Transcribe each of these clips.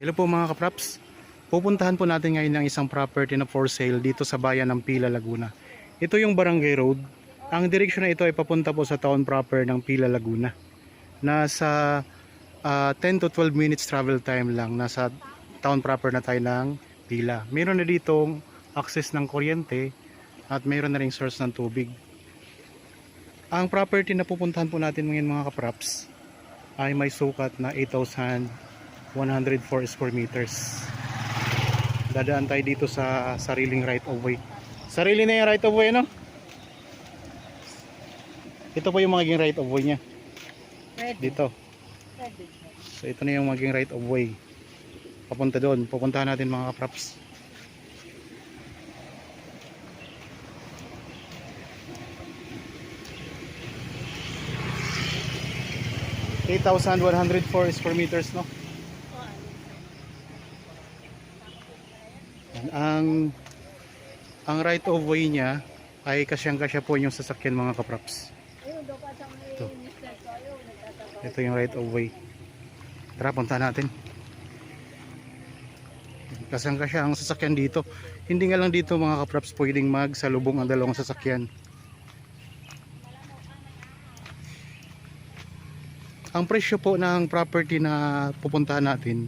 Hello po mga kapraps. Pupuntahan po natin ngayon ng isang property na for sale dito sa bayan ng Pila, Laguna. Ito yung Barangay Road. Ang direksyon na ito ay papunta po sa town proper ng Pila, Laguna. Nasa 10 to 12 minutes travel time lang. Nasa town proper na tayo ng Pila. Meron na ditong access ng kuryente at meron na ring source ng tubig. Ang property na pupuntahan po natin ngayon mga kapraps ay may sukat na 8,104 square meters. Dadaan tayo dito sa sariling right of way. Sarili na yung right of way, no? Ito po yung magiging right of way niya. Dito. So ito na yung magiging right of way. Papunta doon. Pupuntahan natin mga kapraps. (8,104 square meters, no? Ang right of way niya ay kasyang-kasya po yung sasakyan mga kapraps. Ito yung right of way. Tara, punta natin. Kasyang-kasya ang sasakyan dito. Hindi nga lang dito mga kapraps pwedeng magsalubong ang dalawang sasakyan. Ang presyo po ng property na pupuntahan natin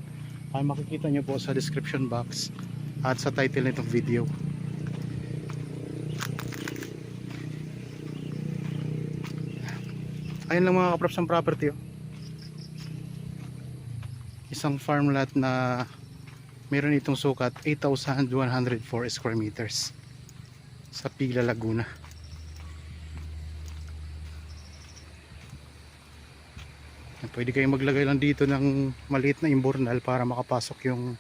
ay makikita nyo po sa description box at sa title nitong video. Ayun lang mga kapraps ang property, oh. Isang farm lot na meron itong sukat 8,104 square meters sa Pila, Laguna. Pwede kayong maglagay lang dito ng maliit na imbornal para makapasok yung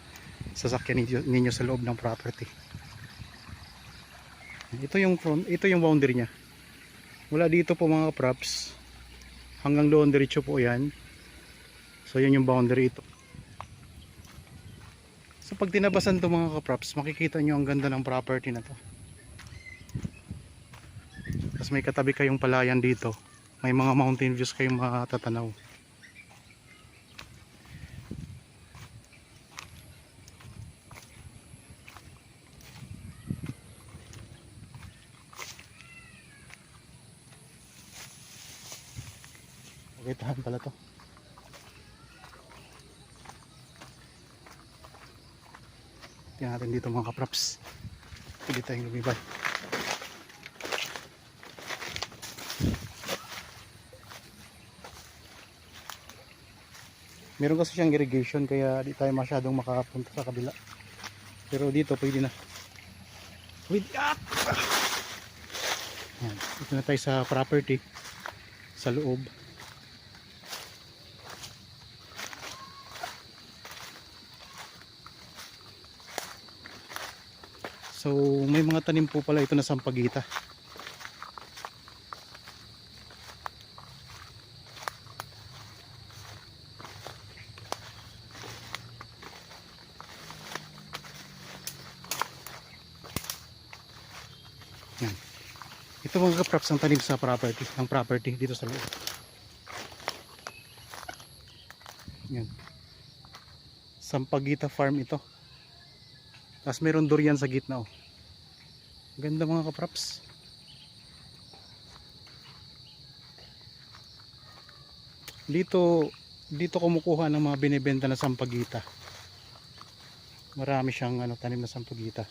sasakyan ninyo sa loob ng property. Ito yung front, ito yung boundary niya. Mula dito po mga props hanggang doon diretso po yan. So yun yung boundary ito. So pag tinabasan to mga kaprops, makikita nyo ang ganda ng property na to. Tapos may katabi kayong palayan dito. May mga mountain views kayong matatanaw. Okay, tahan pala to. Tingnan natin dito mga kaprops. Pwede tayong lumibay. Meron kasi siyang irrigation kaya di tayo masyadong makapunta sa kabila. Pero dito pwede na. Wait up! Yan. Ito na tayo sa property. Sa loob. So may mga tanim po pala ito na sampagita. Yan. Ito mga kaprops ang tanim sa property, ng property dito sa loob. Yan. Sampagita farm ito. Tapos meron durian sa gitna, oh. Ganda mga kaprops. Dito kumukuha ng mga binibenta na sampagita. Marami siyang tanim na sampagita.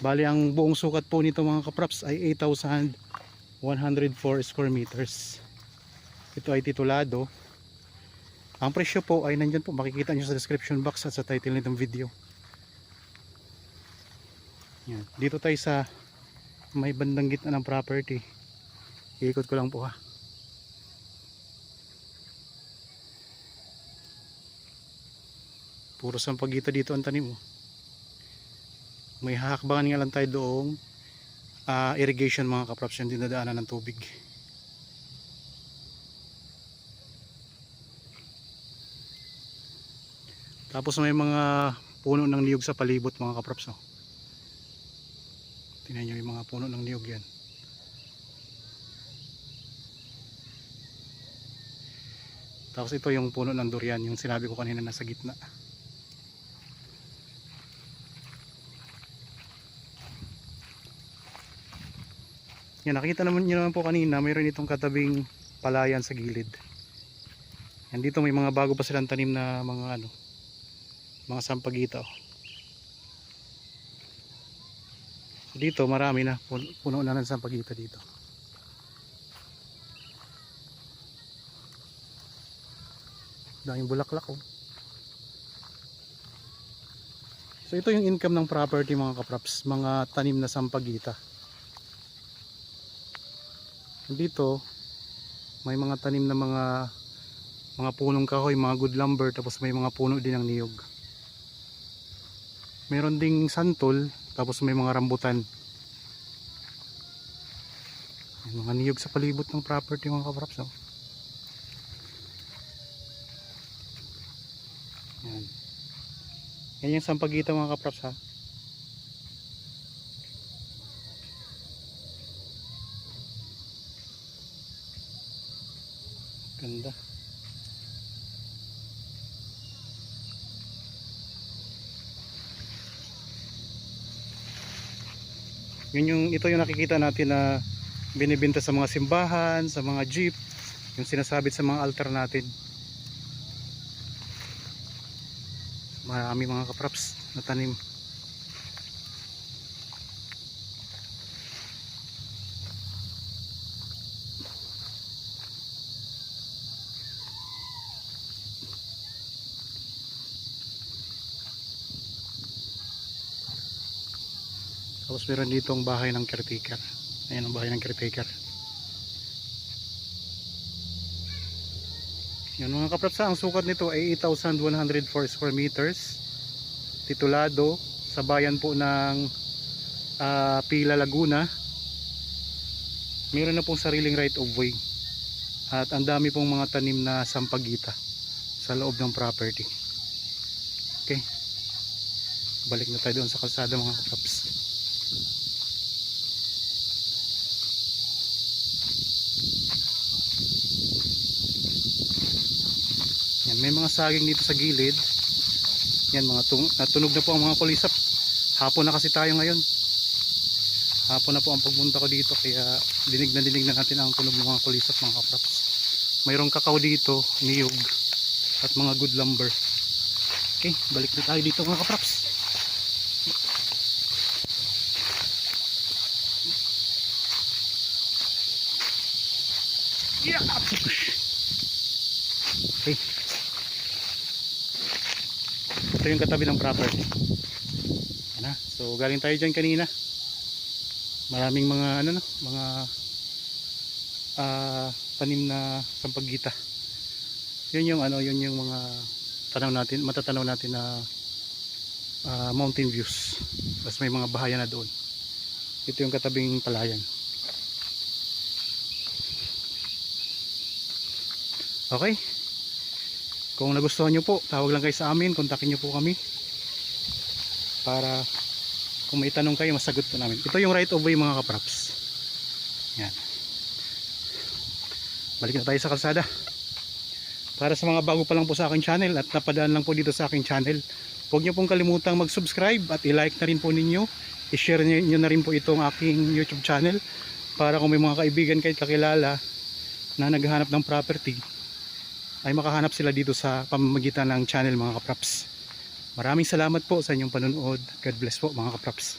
Bali ang buong sukat po nito mga kaprops ay 8,104 square meters. Ito ay titulado. Ang presyo po ay nandyan po, makikita nyo sa description box at sa title nitong video. Yan. Dito tayo sa may bandang gitna ng property. Iikot ko lang po, ha. Puro sampagita dito ang tanim, oh. May hahakbangan nga lang tayo doong irrigation mga kaprops, yung dinadaanan ng tubig. Tapos may mga puno ng niyog sa palibot mga kaprops, oh. Tingnan nyo yung mga puno ng niyog yan. Tapos ito yung puno ng durian, yung sinabi ko kanina nasa gitna. Yan, nakita naman nyo naman po kanina, mayroon itong katabing palayan sa gilid. Yan, dito may mga bago pa silang tanim na mga ano, mga sampagita. So dito marami na, puno na ng sampagita dito. Daming bulaklak oh. So ito yung income ng property mga kapraps, mga tanim na sampagita. Dito may mga tanim na mga punong kahoy, mga good lumber, tapos may mga puno din ng niyog. Meron ding santol, tapos may mga rambutan. May mga niyog sa palibot ng property mga kapraps oh. Yan. Yan yung sampagita mga kapraps ha. Ganda. Ito yung nakikita natin na binibenta sa mga simbahan, sa mga jeep, yung sinasabit sa mga altar natin. Marami mga kapraps na tanim. Tapos meron dito ang bahay ng caretaker. Ayan ang bahay ng caretaker. Yan mga kapraps, ang sukat nito ay 8,104 square meters. Titulado sa bayan po ng Pila, Laguna. Meron na pong sariling right of way. At ang dami pong mga tanim na sampagita sa loob ng property. Okay. Balik na tayo doon sa kalsada mga kapraps. Yan, may mga saging dito sa gilid. Yan, natunog na po ang mga kulisap. Hapon na kasi tayo ngayon. Hapon na po ang pagpunta ko dito, kaya dinig na natin ang tunog ng mga kulisap mga kapraps. Mayroong kakao dito, niyog, at mga good lumber. Okay, balik na tayo dito mga kapraps. Yeah! Okay. Ito yung katabi ng property. Yan na. So galing tayo dyan kanina. Maraming mga mga tanim na sampagita. Yun yung mga matatanaw natin na mountain views. Tapos may mga bahayan na doon. Ito yung katabing palayan. Okay. Kung nagustuhan nyo po, tawag lang kayo sa amin, kontakin nyo po kami para kung may tanong kayo, masagot po namin. Ito yung right of way mga kapraps. Yan. Balik na tayo sa kalsada. Para sa mga bago pa lang po sa aking channel at napadaan lang po dito sa aking channel, huwag nyo pong kalimutang mag-subscribe at i-like na rin po ninyo. I-share nyo na rin po itong aking YouTube channel para kung may mga kaibigan kayo kakilala na naghahanap ng property, ay makahanap sila dito sa pamamagitan ng channel mga kapraps. Maraming salamat po sa inyong panonood. God bless po mga kapraps.